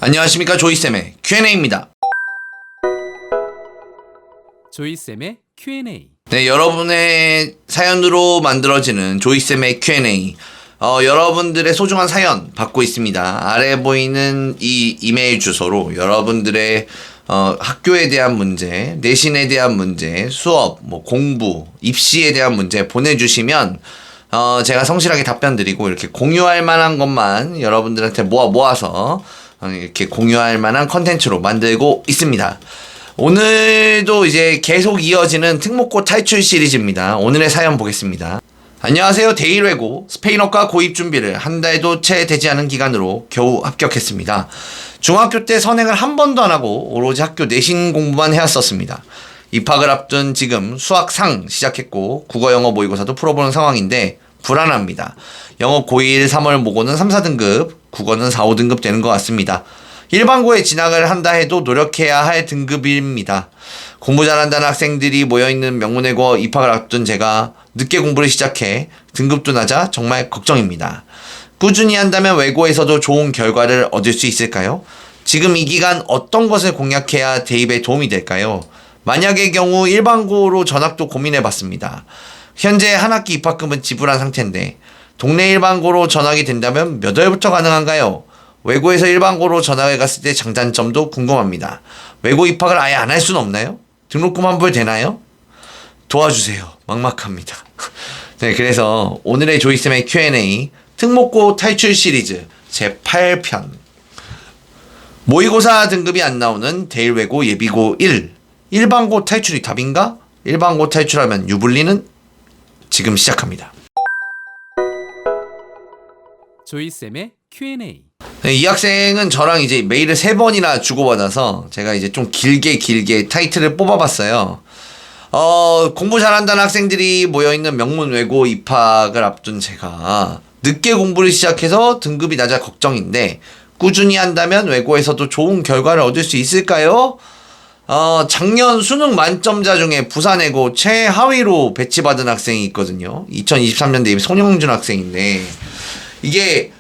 안녕하십니까, 조이쌤의 Q&A입니다. 조이쌤의 Q&A. 네, 여러분의 사연으로 만들어지는 조이쌤의 Q&A. 여러분들의 소중한 사연 받고 있습니다. 아래 보이는 이 이메일 주소로 여러분들의 학교에 대한 문제, 내신에 대한 문제, 수업, 공부, 입시에 대한 문제 보내주시면 제가 성실하게 답변 드리고, 이렇게 공유할 만한 것만 여러분들한테 모아서 이렇게 공유할 만한 컨텐츠로 만들고 있습니다. 오늘도 이제 계속 이어지는 특목고 탈출 시리즈입니다. 오늘의 사연 보겠습니다. 안녕하세요. 데일외고 스페인어과 고입 준비를 한 달도 채 되지 않은 기간으로 겨우 합격했습니다. 중학교 때 선행을 한 번도 안 하고 오로지 학교 내신 공부만 해왔었습니다. 입학을 앞둔 지금 수학 상 시작했고 국어 영어 모의고사도 풀어보는 상황인데 불안합니다. 영어 고1 3월 모고는 3, 4등급, 국어는 4, 5등급 되는 것 같습니다. 일반고에 진학을 한다 해도 노력해야 할 등급입니다. 공부 잘한다는 학생들이 모여있는 명문외고 입학을 앞둔 제가 늦게 공부를 시작해 등급도 낮아 정말 걱정입니다. 꾸준히 한다면 외고에서도 좋은 결과를 얻을 수 있을까요? 지금 이 기간 어떤 것을 공략해야 대입에 도움이 될까요? 만약의 경우 일반고로 전학도 고민해봤습니다. 현재 한 학기 입학금은 지불한 상태인데 동네 일반고로 전학이 된다면 몇 월부터 가능한가요? 외고에서 일반고로 전학을 갔을 때 장단점도 궁금합니다. 외고 입학을 아예 안 할 수는 없나요? 등록금 환불 되나요? 도와주세요. 막막합니다. 네, 그래서 오늘의 조이쌤의 Q&A 특목고 탈출 시리즈 제8편 모의고사 등급이 안 나오는 대일외고 예비고 1 일반고 탈출이 답인가? 일반고 탈출하면 유불리는? 지금 시작합니다. 조이쌤의 Q&A. 네, 이 학생은 저랑 이제 메일을 3번이나 주고받아서 제가 이제 좀 길게 타이틀을 뽑아봤어요. 공부 잘한다는 학생들이 모여있는 명문외고 입학을 앞둔 제가 늦게 공부를 시작해서 등급이 낮아 걱정인데 꾸준히 한다면 외고에서도 좋은 결과를 얻을 수 있을까요? 작년 수능 만점자 중에 부산외고 최하위로 배치받은 학생이 있거든요. 2023년 대입 손영준 학생인데 이게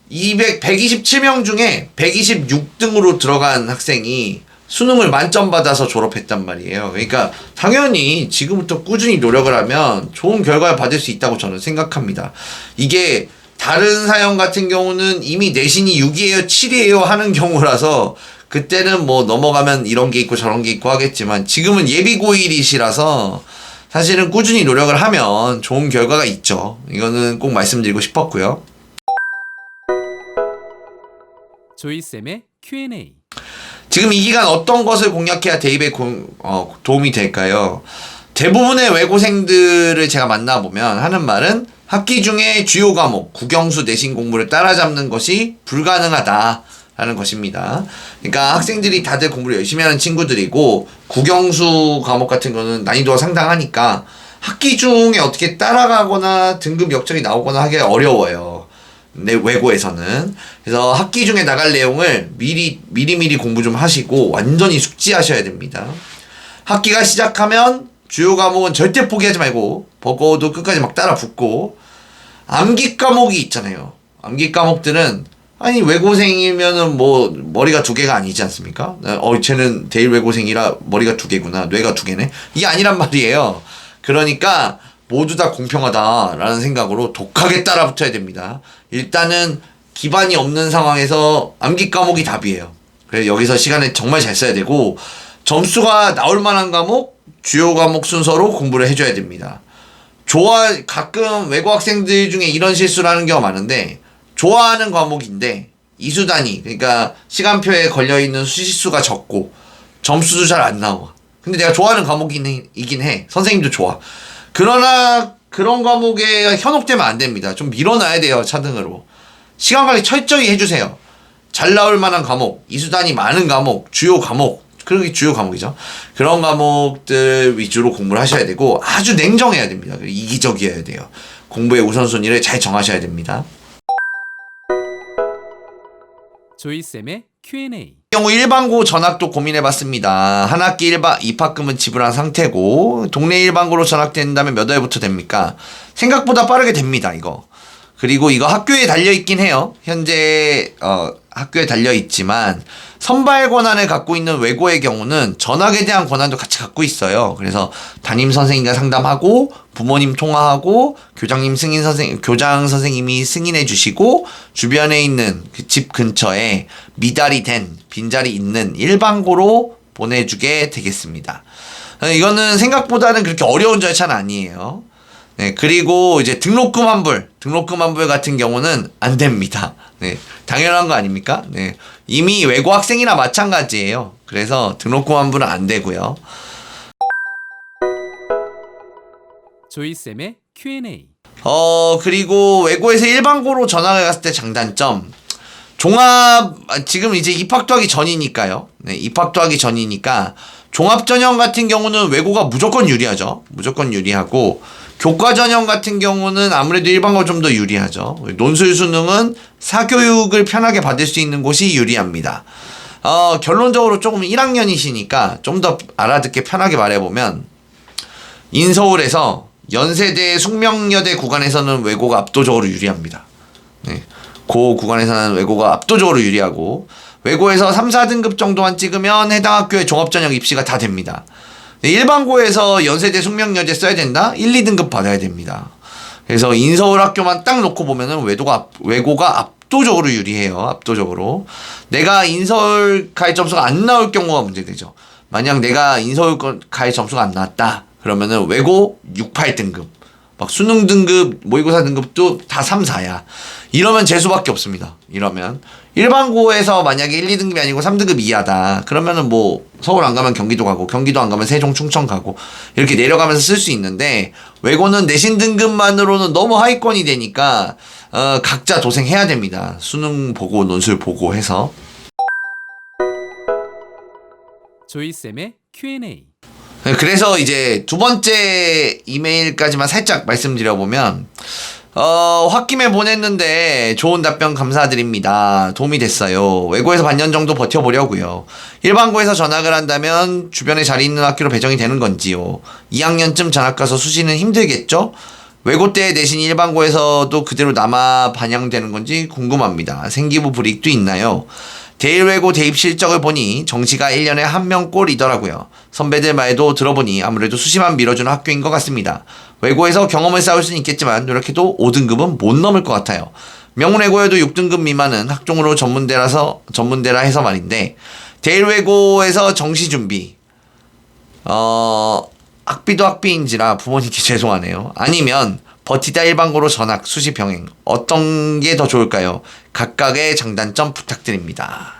127명 중에 126등으로 들어간 학생이 수능을 만점 받아서 졸업했단 말이에요. 그러니까 당연히 지금부터 꾸준히 노력을 하면 좋은 결과를 받을 수 있다고 저는 생각합니다. 이게 다른 사연 같은 경우는 이미 내신이 6이에요 7이에요 하는 경우라서 그때는 넘어가면 이런 게 있고 저런 게 있고 하겠지만 지금은 예비 고1이시라서 사실은 꾸준히 노력을 하면 좋은 결과가 있죠. 이거는 꼭 말씀드리고 싶었고요. 조이쌤의 Q&A. 지금 이 기간 어떤 것을 공략해야 대입에 도움이 될까요? 대부분의 외고생들을 제가 만나보면 하는 말은 학기 중에 주요 과목, 국영수 내신 공부를 따라잡는 것이 불가능하다라는 것입니다. 그러니까 학생들이 다들 공부를 열심히 하는 친구들이고 국영수 과목 같은 거는 난이도가 상당하니까 학기 중에 어떻게 따라가거나 등급 역적이 나오거나 하기가 어려워요. 네, 외고에서는. 그래서 학기 중에 나갈 내용을 미리 공부 좀 하시고 완전히 숙지하셔야 됩니다. 학기가 시작하면 주요 과목은 절대 포기하지 말고 버거워도 끝까지 막 따라 붙고 암기 과목이 있잖아요. 암기 과목들은 아니 외고생이면은 머리가 2개가 아니지 않습니까? 쟤는 대일 외고생이라 머리가 2개구나. 뇌가 2개네. 이게 아니란 말이에요. 그러니까 모두 다 공평하다라는 생각으로 독하게 따라 붙어야 됩니다. 일단은 기반이 없는 상황에서 암기 과목이 답이에요. 그래서 여기서 시간을 정말 잘 써야 되고 점수가 나올 만한 과목, 주요 과목 순서로 공부를 해줘야 됩니다. 가끔 외고 학생들 중에 이런 실수를 하는 경우가 많은데 좋아하는 과목인데 이수단위, 그러니까 시간표에 걸려있는 수시수가 적고 점수도 잘 안 나와. 근데 내가 좋아하는 과목이긴 해. 선생님도 좋아. 그러나 그런 과목에 현혹되면 안 됩니다. 좀 밀어놔야 돼요. 차등으로. 시간 관리 철저히 해주세요. 잘 나올 만한 과목, 이수단위 많은 과목, 주요 과목, 그게 주요 과목이죠. 그런 과목들 위주로 공부를 하셔야 되고 아주 냉정해야 됩니다. 이기적이어야 돼요. 공부의 우선순위를 잘 정하셔야 됩니다. 조이쌤의 Q&A. 경우 일반고 전학도 고민해봤습니다. 한 학기 입학금은 지불한 상태고 동네 일반고로 전학된다면 몇 월부터 됩니까? 생각보다 빠르게 됩니다. 이거 그리고 이거 학교에 달려있긴 해요. 현재 학교에 달려있지만 선발 권한을 갖고 있는 외고의 경우는 전학에 대한 권한도 같이 갖고 있어요. 그래서 담임 선생님과 상담하고 부모님 통화하고 교장 선생님이 승인해 주시고 주변에 있는 그 집 근처에 미달이 된 빈자리 있는 일반고로 보내주게 되겠습니다. 이거는 생각보다는 그렇게 어려운 절차는 아니에요. 네, 그리고 이제 등록금 환불 같은 경우는 안 됩니다. 네, 당연한 거 아닙니까? 네, 이미 외고 학생이나 마찬가지예요. 그래서 등록금 환불은 안 되고요. 조이쌤의 Q&A. 그리고 외고에서 일반고로 전학을 갔을 때 장단점. 지금 이제 입학도 하기 전이니까요. 네, 입학도 하기 전이니까 종합전형 같은 경우는 외고가 무조건 유리하죠. 무조건 유리하고 교과전형 같은 경우는 아무래도 일반고가 좀 더 유리하죠. 논술 수능은 사교육을 편하게 받을 수 있는 곳이 유리합니다. 결론적으로 조금 1학년이시니까 좀 더 알아듣게 편하게 말해보면 인서울에서 연세대 숙명여대 구간에서는 외고가 압도적으로 유리합니다. 네. 그 구간에서는 외고가 압도적으로 유리하고 외고에서 3, 4등급 정도만 찍으면 해당 학교의 종합전형 입시가 다 됩니다. 일반고에서 연세대 숙명여대 써야 된다? 1, 2등급 받아야 됩니다. 그래서 인서울 학교만 딱 놓고 보면은 외고가 압도적으로 유리해요. 압도적으로. 내가 인서울 가입 점수가 안 나올 경우가 문제되죠. 만약 내가 인서울 가입 점수가 안 나왔다. 그러면은 외고 6, 8등급. 막 수능 등급, 모의고사 등급도 다 3, 4야. 이러면 재수밖에 없습니다. 이러면. 일반고에서 만약에 1, 2등급이 아니고 3등급 이하다. 그러면은 뭐 서울 안 가면 경기도 가고 경기도 안 가면 세종, 충청 가고 이렇게 내려가면서 쓸 수 있는데 외고는 내신 등급만으로는 너무 하위권이 되니까 각자 도생해야 됩니다. 수능 보고 논술 보고 해서. 조이쌤의 Q&A. 그래서 이제 두 번째 이메일까지만 살짝 말씀드려보면 홧김에 보냈는데 좋은 답변 감사드립니다. 도움이 됐어요. 외고에서 반년 정도 버텨보려고요. 일반고에서 전학을 한다면 주변에 자리 있는 학교로 배정이 되는 건지요. 2학년쯤 전학 가서 수시는 힘들겠죠? 외고 때 내신 일반고에서도 그대로 남아 반영되는 건지 궁금합니다. 생기부 불이익도 있나요? 대일외고 대입 실적을 보니 정시가 1년에 한 명꼴이더라고요. 선배들 말도 들어보니 아무래도 수시만 밀어주는 학교인 것 같습니다. 외고에서 경험을 쌓을 수는 있겠지만 노력해도 5등급은 못 넘을 것 같아요. 명문외고에도 6등급 미만은 학종으로 전문대라 해서 말인데 대일외고에서 정시 준비 학비도 학비인지라 부모님께 죄송하네요. 아니면 버티다 일반고로 전학, 수시 병행 어떤 게 더 좋을까요? 각각의 장단점 부탁드립니다.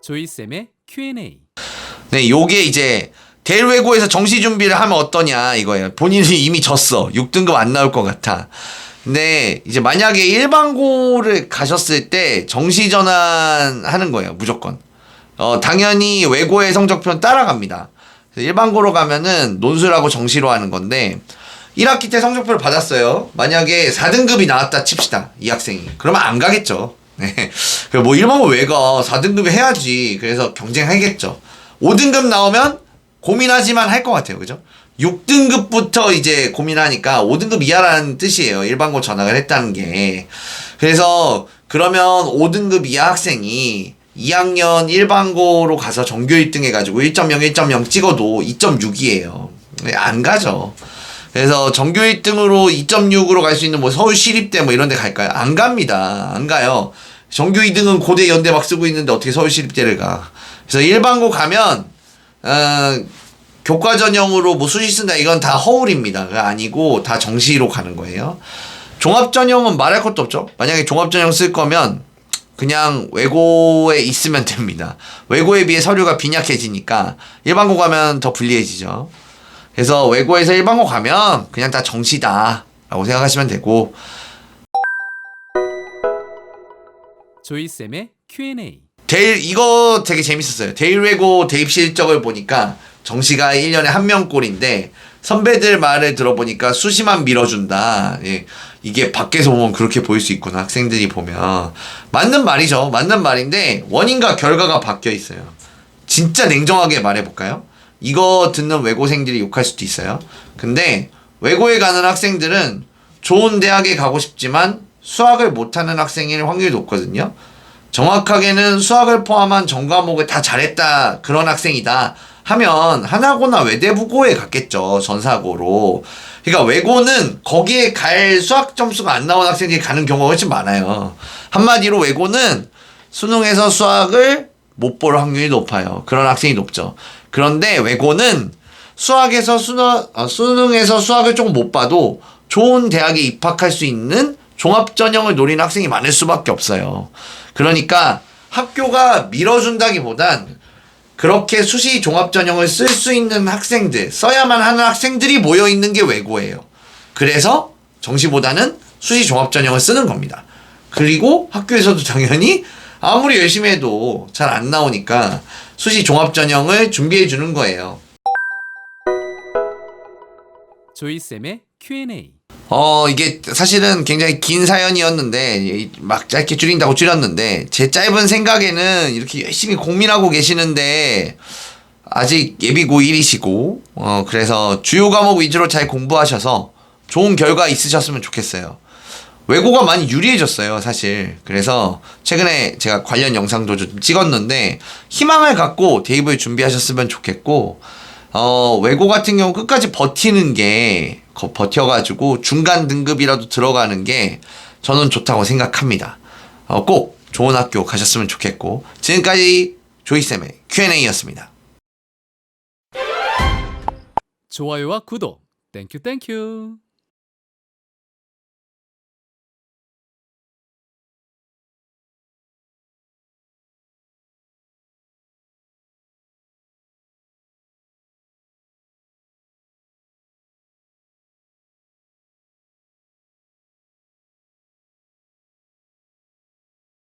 조이쌤의 Q&A. 네, 요게 이제 대일외고에서 정시 준비를 하면 어떠냐 이거예요. 본인이 이미 졌어. 6등급 안 나올 것 같아. 근데 이제 만약에 일반고를 가셨을 때 정시 전환하는 거예요. 무조건. 당연히 외고의 성적표는 따라갑니다. 일반고로 가면은 논술하고 정시로 하는 건데 1학기 때 성적표를 받았어요. 만약에 4등급이 나왔다 칩시다. 이 학생이. 그러면 안 가겠죠. 네. 뭐 일반고 왜 가? 4등급이 해야지. 그래서 경쟁하겠죠. 5등급 나오면 고민하지만 할 것 같아요. 그죠? 6등급부터 이제 고민하니까 5등급 이하라는 뜻이에요. 일반고 전학을 했다는 게. 그래서 그러면 5등급 이하 학생이 2학년 일반고로 가서 전교 1등 해가지고 1.0, 1.0 찍어도 2.6이에요. 안 가죠. 그래서 전교 1등으로 2.6으로 갈 수 있는 뭐 서울시립대 뭐 이런 데 갈까요? 안 갑니다. 안 가요. 전교 2등은 고대 연대 막 쓰고 있는데 어떻게 서울시립대를 가. 그래서 일반고 가면 교과 전형으로 뭐 수시 쓴다 이건 다 허울입니다. 아니고 다 정시로 가는 거예요. 종합 전형은 말할 것도 없죠. 만약에 종합 전형 쓸 거면 그냥 외고에 있으면 됩니다. 외고에 비해 서류가 빈약해지니까 일반고 가면 더 불리해지죠. 그래서 외고에서 일반고 가면 그냥 다 정시다 라고 생각하시면 되고. 조이쌤의 Q&A. 이거 되게 재밌었어요. 대일외고 대입 실적을 보니까 정시가 1년에 한 명꼴인데 선배들 말을 들어보니까 수시만 밀어준다. 예. 이게 밖에서 보면 그렇게 보일 수 있구나. 학생들이 보면. 맞는 말이죠. 맞는 말인데 원인과 결과가 바뀌어 있어요. 진짜 냉정하게 말해볼까요? 이거 듣는 외고생들이 욕할 수도 있어요. 근데 외고에 가는 학생들은 좋은 대학에 가고 싶지만 수학을 못하는 학생일 확률이 높거든요. 정확하게는 수학을 포함한 전 과목을 다 잘했다 그런 학생이다 하면 하나고나 외대부고에 갔겠죠. 전사고로. 그러니까 외고는 거기에 갈 수학 점수가 안 나온 학생들이 가는 경우가 훨씬 많아요. 한마디로 외고는 수능에서 수학을 못 볼 확률이 높아요. 그런 학생이 높죠. 그런데 외고는 수학에서 수능에서 수학을 조금 못 봐도 좋은 대학에 입학할 수 있는 종합전형을 노리는 학생이 많을 수밖에 없어요. 그러니까 학교가 밀어준다기보단 그렇게 수시 종합전형을 쓸 수 있는 학생들, 써야만 하는 학생들이 모여있는 게 외고예요. 그래서 정시보다는 수시 종합전형을 쓰는 겁니다. 그리고 학교에서도 당연히 아무리 열심히 해도 잘 안 나오니까 수시 종합전형을 준비해 주는 거예요. 조이쌤의 Q&A. 이게 사실은 굉장히 긴 사연이었는데, 막 짧게 줄인다고 줄였는데, 제 짧은 생각에는 이렇게 열심히 고민하고 계시는데, 아직 예비 고1이시고, 그래서 주요 과목 위주로 잘 공부하셔서 좋은 결과 있으셨으면 좋겠어요. 외고가 많이 유리해졌어요, 사실. 그래서 최근에 제가 관련 영상도 좀 찍었는데, 희망을 갖고 대입을 준비하셨으면 좋겠고, 외고 같은 경우 끝까지 버티는 게, 버텨가지고 중간 등급이라도 들어가는 게 저는 좋다고 생각합니다. 꼭 좋은 학교 가셨으면 좋겠고, 지금까지 조이쌤의 Q&A였습니다. 좋아요와 구독. 땡큐 땡큐.